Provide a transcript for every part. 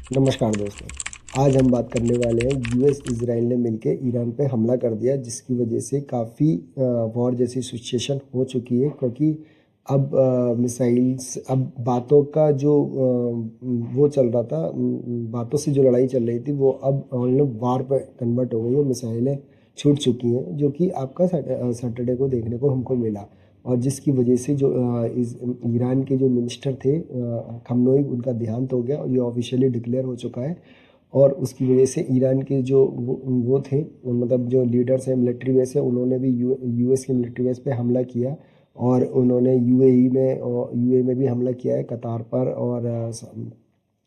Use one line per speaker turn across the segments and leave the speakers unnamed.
नमस्कार दोस्तों। आज हम बात करने वाले हैं यूएस इजराइल ने मिलके ईरान पे हमला कर दिया, जिसकी वजह से काफ़ी वॉर जैसी सिचुएशन हो चुकी है। क्योंकि अब मिसाइल्स, अब बातों का जो वो चल रहा था, बातों से जो लड़ाई चल रही थी वो अब ऑनलाइन वार पे कन्वर्ट हो गई है। मिसाइलें छूट चुकी हैं, जो कि आपका सैटरडे को देखने को हमको मिला। और जिसकी वजह से जो ईरान के जो मिनिस्टर थे खमनोई, उनका देहांत हो गया और ये ऑफिशियली डिक्लेयर हो चुका है। और उसकी वजह से ईरान के जो वो थे, मतलब जो लीडर्स हैं, मिलिट्री बेस है, उन्होंने भी यूएस के मिलिट्री बेस पे हमला किया। और उन्होंने यूएई में भी हमला किया है, कतार पर। और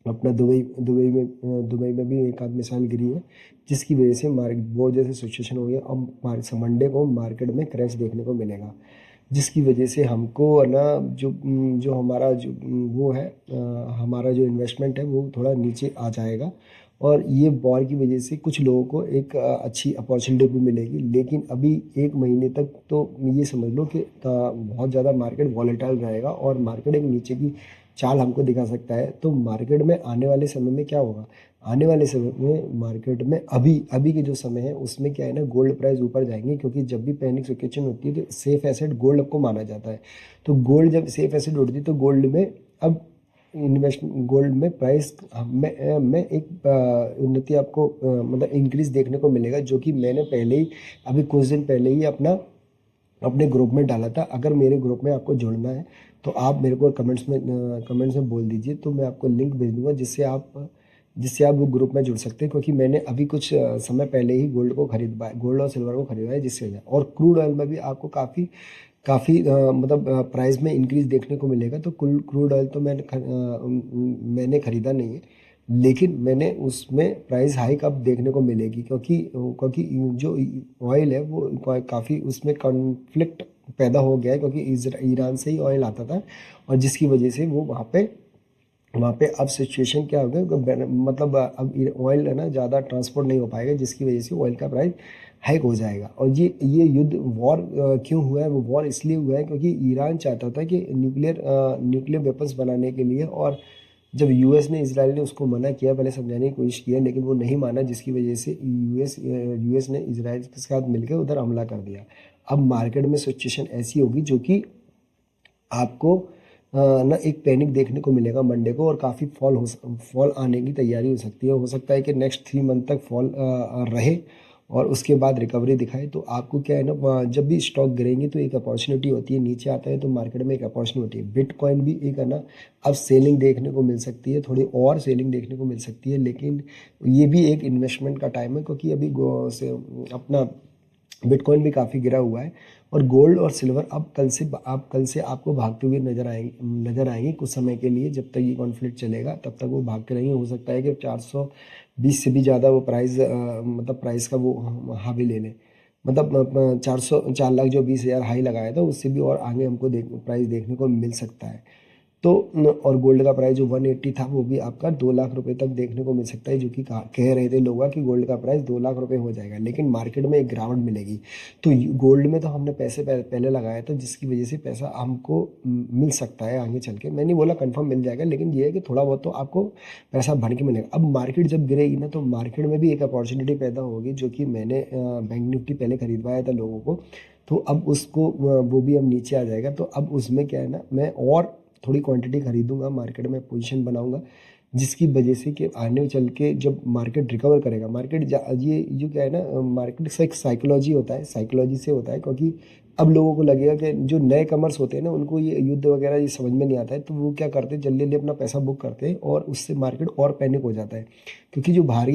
अपना दुबई में भी एक आध मिसाइल गिरी है, जिसकी वजह से वो जैसे सिचुएशन हो गया। अब मंडे को मार्केट में क्रैश देखने को मिलेगा, जिसकी वजह से हमको है ना, जो हमारा जो वो है, हमारा जो इन्वेस्टमेंट है वो थोड़ा नीचे आ जाएगा। और ये वॉर की वजह से कुछ लोगों को एक अच्छी अपॉर्चुनिटी भी मिलेगी। लेकिन अभी एक महीने तक तो ये समझ लो कि बहुत ज़्यादा मार्केट वॉलेटाइल रहेगा और मार्केट एक नीचे की चाल हमको दिखा सकता है। तो मार्केट में आने वाले समय में क्या होगा? आने वाले समय में मार्केट में अभी अभी के जो समय है उसमें क्या है ना, गोल्ड प्राइस ऊपर जाएंगे। क्योंकि जब भी पैनिक सिचुएशन होती है तो सेफ एसेट गोल्ड को माना जाता है। तो गोल्ड जब सेफ एसेट उठती है तो गोल्ड में अब इन्वेस्ट गोल्ड में प्राइस में एक उन्नति आपको मतलब इंक्रीज देखने को मिलेगा, जो कि मैंने पहले ही, अभी कुछ दिन पहले ही अपने ग्रुप में डाला था। अगर मेरे ग्रुप में आपको जुड़ना है तो आप मेरे को कमेंट्स में बोल दीजिए, तो मैं आपको लिंक भेज दूंगा, जिससे आप वो ग्रुप में जुड़ सकते हैं। क्योंकि मैंने अभी कुछ समय पहले ही गोल्ड और सिल्वर को खरीदा है, जिससे और क्रूड ऑयल में भी आपको काफ़ी काफ़ी मतलब प्राइस में इंक्रीज देखने को मिलेगा। तो क्रूड ऑयल तो मैंने खरीदा नहीं है, लेकिन मैंने उसमें प्राइस हाइक अब देखने को मिलेगी। क्योंकि जो ऑयल है वो काफ़ी उसमें कॉन्फ्लिक्ट पैदा हो गया है। क्योंकि ईरान से ही ऑयल आता था, और जिसकी वजह से वो वहाँ पे अब सिचुएशन क्या हो गया मतलब अब ऑयल है ना, ज़्यादा ट्रांसपोर्ट नहीं हो पाएगा, जिसकी वजह से ऑयल का प्राइस हाइक हो जाएगा। और ये युद्ध वॉर क्यों हुआ है? वो वॉर इसलिए हुआ है क्योंकि ईरान चाहता था कि न्यूक्लियर वेपन्स बनाने के लिए। और जब यूएस ने इजराइल ने उसको मना किया, पहले समझाने की कोशिश किया, लेकिन वो नहीं माना, जिसकी वजह से यूएस ने इजराइल के साथ मिलकर उधर हमला कर दिया। अब मार्केट में सिचुएशन ऐसी होगी जो कि आपको ना एक पैनिक देखने को मिलेगा मंडे को। और काफ़ी फॉल आने की तैयारी हो सकती है। हो सकता है कि नेक्स्ट 3 मंथ तक फॉल रहे और उसके बाद रिकवरी दिखाए। तो आपको क्या है ना, जब भी स्टॉक गिरेंगे तो एक अपॉर्चुनिटी होती है, नीचे आता है तो मार्केट में एक अपॉर्चुनिटी है। बिटकॉइन भी एक है ना, अब सेलिंग देखने को मिल सकती है, थोड़ी और सेलिंग देखने को मिल सकती है। लेकिन ये भी एक इन्वेस्टमेंट का टाइम है, क्योंकि अभी अपना बिटकॉइन भी काफ़ी गिरा हुआ है। और गोल्ड और सिल्वर अब कल से आपको भागते हुए नजर आएंगे कुछ समय के लिए। जब तक ये कॉन्फ्लिक्ट चलेगा तब तक वो भागते रहेंगे। हो सकता है कि 420 से भी ज़्यादा वो मतलब प्राइस का वो हावी ले लें। मतलब 4,20,000 हाई लगाया था, उससे भी और आगे हमको प्राइस देखने को मिल सकता है। तो और गोल्ड का प्राइस जो 180 था वो भी आपका 2 लाख रुपए तक देखने को मिल सकता है, जो कि कह रहे थे लोग कि गोल्ड का प्राइस 2 लाख रुपए हो जाएगा। लेकिन मार्केट में एक गिरावट मिलेगी। तो गोल्ड में तो हमने पैसे पहले लगाया था, जिसकी वजह से पैसा हमको मिल सकता है आगे चल के। मैं नहीं बोला कंफर्म मिल जाएगा, लेकिन ये है कि थोड़ा बहुत तो आपको पैसा भर के मिलेगा। अब मार्केट जब गिरेगी ना, तो मार्केट में भी एक अपॉर्चुनिटी पैदा होगी, जो कि मैंने बैंक निफ्टी पहले खरीदवाया था लोगों को। तो अब उसको वो भी अब नीचे आ जाएगा। तो अब उसमें क्या है ना, मैं और थोड़ी क्वांटिटी खरीदूंगा, मार्केट में पोजीशन बनाऊंगा, जिसकी वजह से कि आने चल के जब मार्केट रिकवर करेगा, ये जो क्या है ना, मार्केट से एक साइकोलॉजी होता है, साइकोलॉजी से होता है। क्योंकि अब लोगों को लगेगा कि जो नए कमर्स होते हैं ना, उनको ये युद्ध वगैरह ये समझ में नहीं आता है, तो वो क्या करते हैं, जल्दी जल्दी अपना पैसा बुक करते हैं और उससे मार्केट और पैनिक हो जाता है। क्योंकि जो बाहर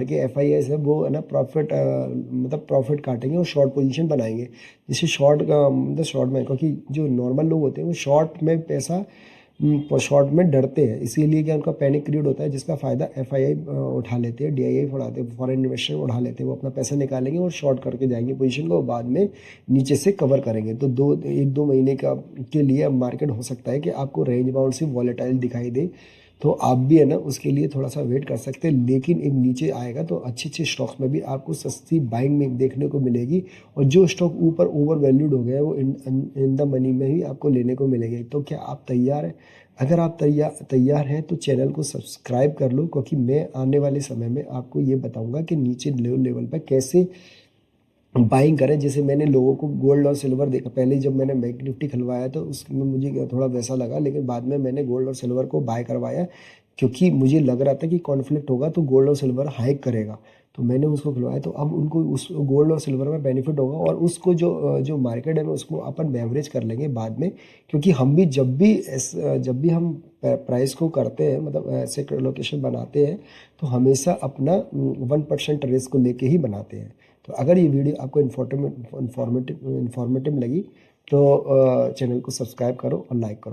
के FIS है वो है ना, मतलब प्रॉफिट काटेंगे और शॉर्ट पोजीशन बनाएंगे। जिससे मतलब शॉर्ट में, क्योंकि जो नॉर्मल लोग होते हैं वो शॉर्ट में डरते हैं, इसीलिए क्या उनका पैनिक क्रिएट होता है, जिसका फ़ायदा FII उठा लेते हैं, DII उठाते हैं, फॉरेन इन्वेस्टर उठा लेते हैं। वो अपना पैसा निकालेंगे और शॉर्ट करके जाएंगे पोजीशन को, बाद में नीचे से कवर करेंगे। तो 1-2 महीने के लिए अब मार्केट हो सकता है कि आपको रेंज बाउंड से वॉलेटाइल दिखाई दे। तो आप भी है ना उसके लिए थोड़ा सा वेट कर सकते हैं। लेकिन एक नीचे आएगा तो अच्छे अच्छे स्टॉक्स में भी आपको सस्ती बाइंग में देखने को मिलेगी। और जो स्टॉक ऊपर ओवर वैल्यूड हो गया है वो इन द मनी में ही आपको लेने को मिलेंगे। तो क्या आप तैयार हैं अगर आप तैयार हैं तो चैनल को सब्सक्राइब कर लो, क्योंकि मैं आने वाले समय में आपको ये बताऊंगा कि नीचे लो लेवल पर कैसे बाइंग करें। जैसे मैंने लोगों को गोल्ड और सिल्वर देखा, पहले जब मैंने बैंक निफ्टी खुलवाया तो उसमें मुझे थोड़ा वैसा लगा, लेकिन बाद में मैंने गोल्ड और सिल्वर को बाय करवाया, क्योंकि मुझे लग रहा था कि कॉन्फ्लिक्ट होगा तो गोल्ड और सिल्वर हाइक करेगा, तो मैंने उसको खुलवाया। तो अब उनको उस गोल्ड और सिल्वर में बेनिफिट होगा, और उसको जो मार्केट है उसको अपन एवरेज कर लेंगे बाद में, क्योंकि हम भी जब भी हम प्राइस को करते हैं, मतलब ऐसे लोकेशन बनाते हैं, तो हमेशा अपना 1% रिस्क को लेके ही बनाते हैं। तो अगर ये वीडियो आपको इन्फॉर्मेटिव लगी तो चैनल को सब्सक्राइब करो और लाइक करो।